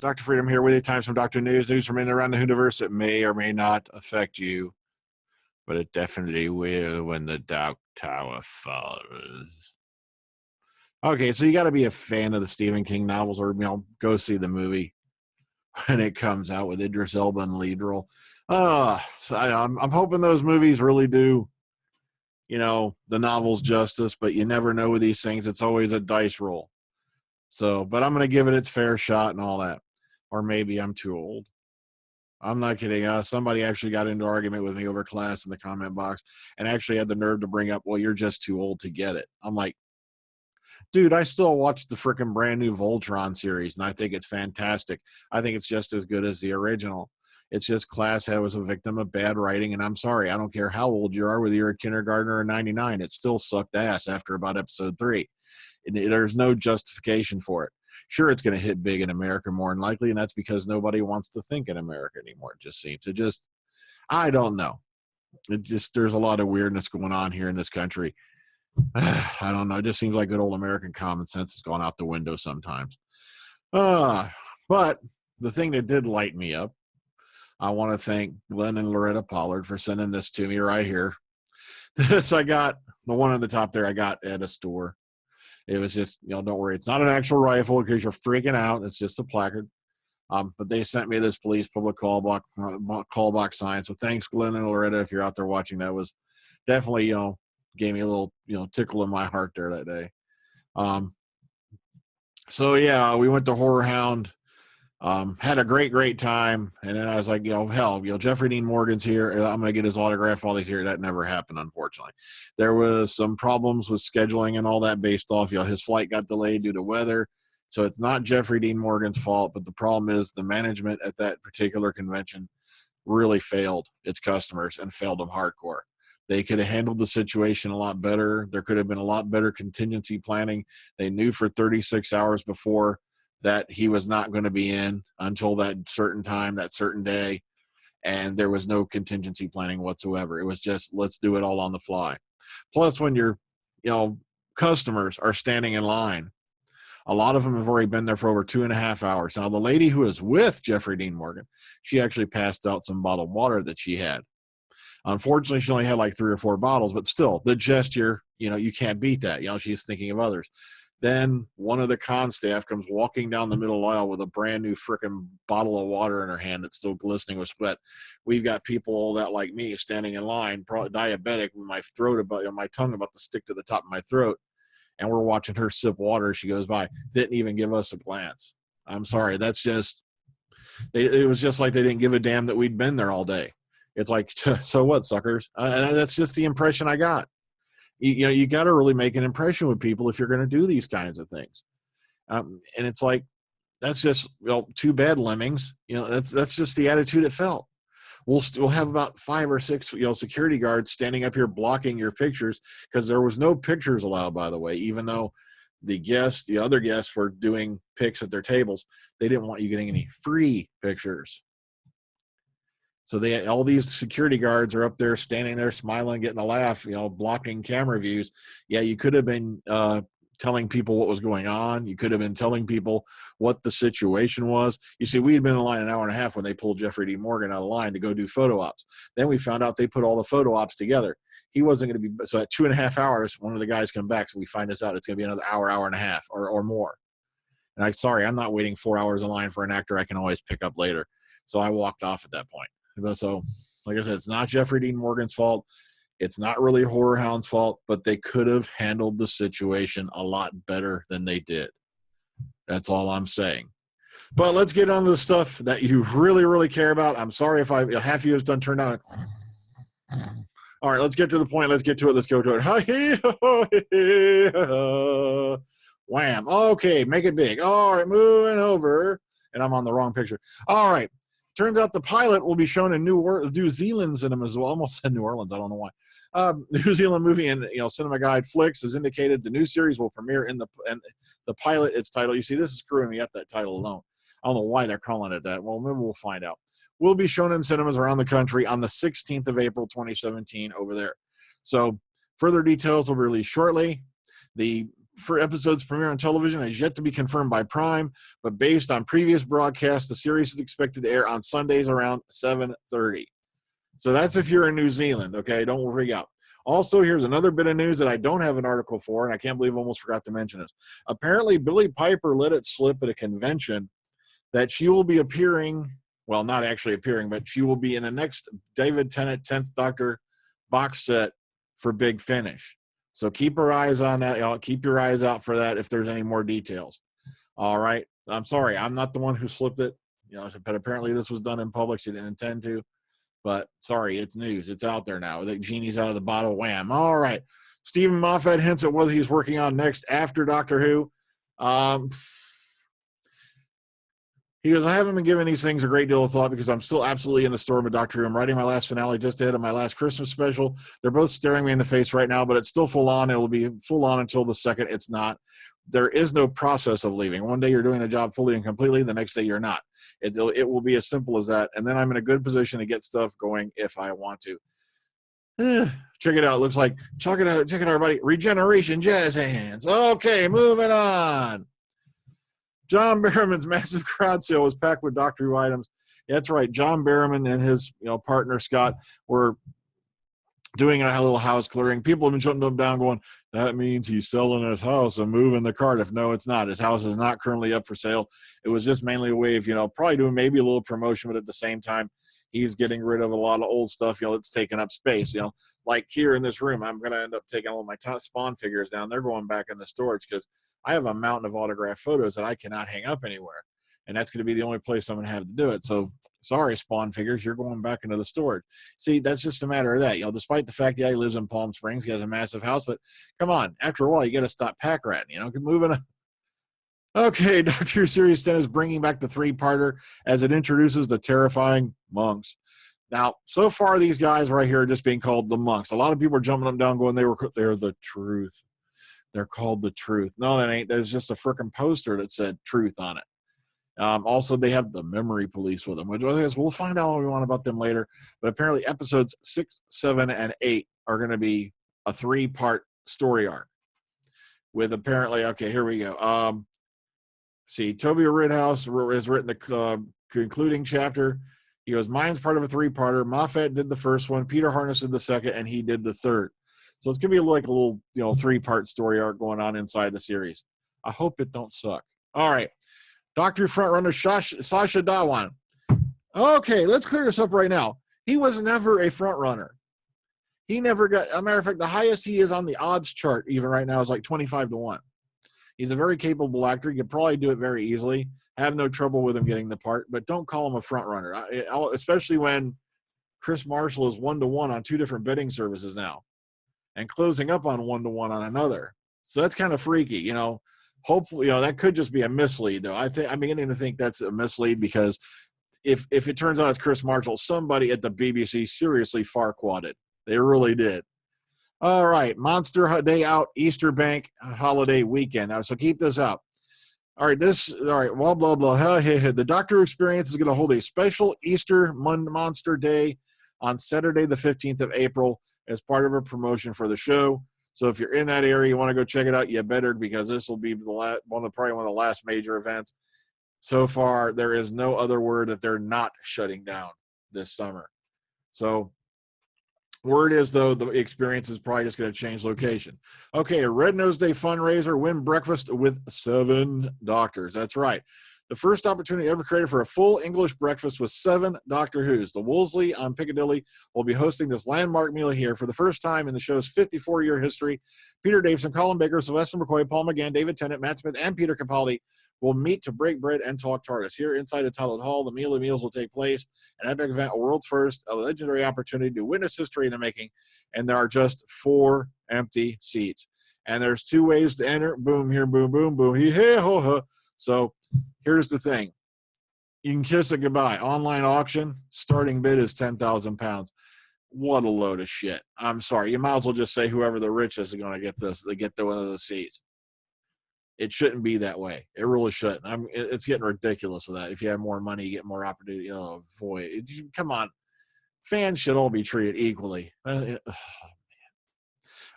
Dr. Freedom here with you. Times from Dr. News from in and around the universe. It may or may not affect you, but it definitely will when the Dark Tower falls. Okay, so you got to be a fan of the Stephen King novels, or go see the movie when it comes out with Idris Elba in the lead role. So I'm hoping those movies really do, the novels justice, but you never know with these things. It's always a dice roll. So, but I'm going to give it its fair shot and all that. Or maybe I'm too old. I'm not kidding. Somebody actually got into an argument with me over class in the comment box and actually had the nerve to bring up, well, you're just too old to get it. I'm like, dude, I still watch the freaking brand new Voltron series, and I think it's fantastic. I think it's just as good as the original. It's just Classhead was a victim of bad writing, and I'm sorry. I don't care how old you are, whether you're a kindergartner or 99. It still sucked ass after about episode 3. And there's no justification for it. Sure, it's going to hit big in America more than likely, and that's because nobody wants to think in America anymore. It just seems. I don't know. There's a lot of weirdness going on here in this country. I don't know. It just seems like good old American common sense has gone out the window sometimes. But the thing that did light me up, I want to thank Glenn and Loretta Pollard for sending this to me right here. This I got, the one on the top there, I got at a store. It was just, don't worry. It's not an actual rifle because you're freaking out. It's just a placard. But they sent me this police public call box sign. So thanks, Glenn and Loretta, if you're out there watching. That was definitely, gave me a little, tickle in my heart there that day. So yeah, we went to Horror Hound. Had a great time. And then I was like, hell, Jeffrey Dean Morgan's here. I'm going to get his autograph while he's here. That never happened, unfortunately. There was some problems with scheduling and all that based off, his flight got delayed due to weather. So it's not Jeffrey Dean Morgan's fault, but the problem is the management at that particular convention really failed its customers and failed them hardcore. They could have handled the situation a lot better. There could have been a lot better contingency planning. They knew for 36 hours before that he was not going to be in until that certain time, that certain day, and there was no contingency planning whatsoever. It was just, let's do it all on the fly. Plus, when your customers are standing in line, a lot of them have already been there for over 2.5 hours. Now, the lady who was with Jeffrey Dean Morgan, she actually passed out some bottled water that she had. Unfortunately, she only had like 3 or 4 bottles, but still, the gesture, you can't beat that. She's thinking of others. Then one of the con staff comes walking down the middle aisle with a brand new freaking bottle of water in her hand that's still glistening with sweat. We've got people that like me standing in line, probably diabetic, with my throat my tongue about to stick to the top of my throat, and we're watching her sip water as she goes by. Didn't even give us a glance. I'm sorry. That's just it was just like they didn't give a damn that we'd been there all day. It's like, so what, suckers? That's just the impression I got. You got to really make an impression with people if you're going to do these kinds of things. And it's like, that's just, too bad, lemmings. That's just the attitude it felt. We'll have about 5 or 6, security guards standing up here blocking your pictures because there was no pictures allowed, by the way, even though the other guests were doing pics at their tables. They didn't want you getting any free pictures. So all these security guards are up there standing there smiling, getting a laugh, blocking camera views. Yeah, you could have been telling people what was going on. You could have been telling people what the situation was. You see, we had been in line an hour and a half when they pulled Jeffrey D. Morgan out of line to go do photo ops. Then we found out they put all the photo ops together. He wasn't going to be – so at 2.5 hours, one of the guys come back, so we find this out. It's going to be another hour and a half or more. And I'm not waiting 4 hours in line for an actor I can always pick up later. So I walked off at that point. So, like I said, it's not Jeffrey Dean Morgan's fault. It's not really Horror Hound's fault, but they could have handled the situation a lot better than they did. That's all I'm saying. But let's get on to the stuff that you really, really care about. I'm sorry if half of you has done turned on. All right, let's get to the point. Let's get to it. Let's go to it. Wham. Okay, make it big. All right, moving over. And I'm on the wrong picture. All right. Turns out the pilot will be shown in New Zealand cinema as well. Almost said New Orleans. I don't know why. New Zealand movie and Cinema Guide Flicks has indicated the new series will premiere in the pilot. Its title. You see, this is screwing me up. That title alone. I don't know why they're calling it that. Well, maybe we'll find out. Will be shown in cinemas around the country on the 16th of April, 2017 over there. So further details will be released shortly. The for episodes premiere on television has yet to be confirmed by Prime, but based on previous broadcasts, the series is expected to air on Sundays around 7:30. So that's if you're in New Zealand, okay? Don't worry out. Also, here's another bit of news that I don't have an article for, and I can't believe I almost forgot to mention this. Apparently, Billie Piper let it slip at a convention that she will be appearing, well, not actually appearing, but she will be in the next David Tennant 10th Doctor box set for Big Finish. So keep your eyes on that. Keep your eyes out for that if there's any more details. All right. I'm sorry. I'm not the one who slipped it, but apparently this was done in public. She didn't intend to. But sorry, it's news. It's out there now. The genie's out of the bottle. Wham. All right. Stephen Moffat hints at what he's working on next after Doctor Who. He goes, I haven't been giving these things a great deal of thought because I'm still absolutely in the storm of Doctor Who. I'm writing my last finale just ahead of my last Christmas special. They're both staring me in the face right now, but it's still full on. It will be full on until the second it's not. There is no process of leaving. One day you're doing the job fully and completely. The next day you're not. It will be as simple as that. And then I'm in a good position to get stuff going if I want to. Check it out. Looks like, check it out, everybody. Regeneration Jazz Hands. Okay, moving on. John Barrowman's massive crowd sale was packed with Doctor Who items. Yeah, that's right. John Barrowman and his partner Scott were doing a little house clearing. People have been jumping up and down going, that means he's selling his house and moving the Cardiff. No, it's not. His house is not currently up for sale. It was just mainly a way of, probably doing maybe a little promotion, but at the same time, he's getting rid of a lot of old stuff, that's taking up space. Like here in this room, I'm going to end up taking all my Spawn figures down. They're going back in the storage because I have a mountain of autographed photos that I cannot hang up anywhere. And that's going to be the only place I'm going to have to do it. So sorry, Spawn figures, you're going back into the storage. See, that's just a matter of that. Despite the fact that he lives in Palm Springs, he has a massive house, but come on, after a while, you got to stop pack ratting, moving on. Okay, Doctor Who Series 10 is bringing back the three-parter as it introduces the terrifying monks. Now, so far, these guys right here are just being called the monks. A lot of people are jumping them down going, they're the truth. They're called the truth. No, that ain't. There's just a freaking poster that said truth on it. Also, they have the memory police with them. We'll find out what we want about them later. But apparently episodes 6, 7, and 8 are going to be a 3-part story arc. With apparently, okay, here we go. Toby Whithouse has written the concluding chapter. He goes, mine's part of a 3-parter. Moffat did the first one. Peter Harness did the second, and he did the third. So it's going to be like a little, 3-part story arc going on inside the series. I hope it don't suck. All right. Doctor Frontrunner Sacha Dhawan. Okay, let's clear this up right now. He was never a frontrunner. He never got, a matter of fact, the highest he is on the odds chart even right now is like 25-1. He's a very capable actor. He could probably do it very easily. Have no trouble with him getting the part, but don't call him a frontrunner, especially when Chris Marshall is 1-1 on 2 different betting services now and closing up on 1-1 on another. So that's kind of freaky, Hopefully, that could just be a mislead, though. I'm beginning to think that's a mislead because if it turns out it's Chris Marshall, somebody at the BBC seriously farquadded. They really did. All right, Monster Day Out, Easter Bank holiday weekend. Now, so keep this out. All right, blah, blah, blah. The Doctor Experience is going to hold a special Easter Monster Day on Saturday, the 15th of April, as part of a promotion for the show. So if you're in that area, you want to go check it out, you better, because this will be probably one of the last major events. So far, there is no other word that they're not shutting down this summer. So word is, though, the experience is probably just going to change location. Okay, a Red Nose Day fundraiser, win breakfast with 7 doctors. That's right. The first opportunity ever created for a full English breakfast with 7 Doctor Who's. The Wolseley on Piccadilly will be hosting this landmark meal here for the first time in the show's 54-year history. Peter Davison, Colin Baker, Sylvester McCoy, Paul McGann, David Tennant, Matt Smith, and Peter Capaldi will meet to break bread and talk TARDIS. Here inside the Hallowed Hall, the Meal of Meals will take place, an epic event, a world's first, a legendary opportunity to witness history in the making, and there are just 4 empty seats. And there's 2 ways to enter. Boom, here, boom, boom, boom, hey, ho, ho. So here's the thing. You can kiss it goodbye. Online auction, starting bid is £10,000. What a load of shit. I'm sorry. You might as well just say whoever the richest is going to get this. They get one of those seats. It shouldn't be that way. It really shouldn't. It's getting ridiculous with that. If you have more money, you get more opportunity. Oh, boy. Come on. Fans should all be treated equally.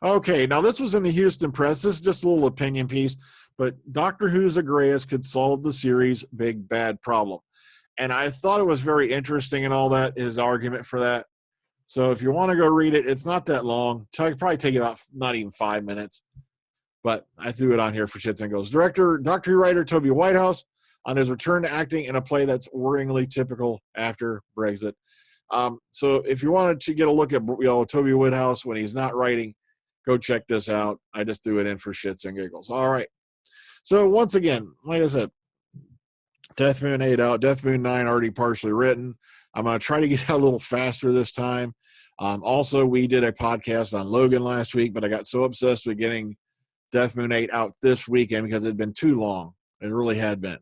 Okay, now this was in the Houston Press. This is just a little opinion piece, but Doctor Who's Zagreus could solve the series' big bad problem. And I thought it was very interesting and all that, his argument for that. So if you want to go read it, it's not that long. Probably take about not even 5 minutes. But I threw it on here for shits and giggles. Doctor Who writer Toby Whithouse on his return to acting in a play that's worryingly typical after Brexit. So if you wanted to get a look at Toby Whithouse when he's not writing, go check this out. I just threw it in for shits and giggles. All right. So once again, like I said, Death Moon 8 out. Death Moon 9 already partially written. I'm going to try to get out a little faster this time. Also, we did a podcast on Logan last week, but I got so obsessed with getting Death Moon 8 out this weekend because it had been too long. It really had been.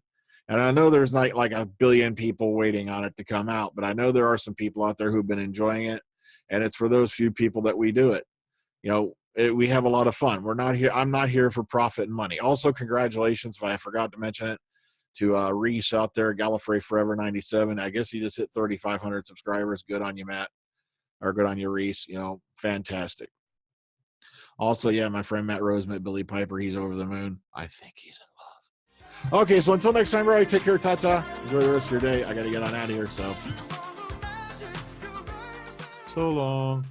And I know there's not like a billion people waiting on it to come out, but I know there are some people out there who've been enjoying it, and it's for those few people that we do it. We have a lot of fun. We're not here. I'm not here for profit and money. Also, congratulations, if I forgot to mention it, to Reese out there, Gallifrey Forever 97. I guess he just hit 3,500 subscribers. Good on you, Matt. Or good on you, Reese. Fantastic. Also, yeah, my friend Matt Roseman, Billy Piper, he's over the moon. I think he's in love. Okay, so until next time, everybody, take care, ta-ta. Enjoy the rest of your day. I got to get on out of here, so long.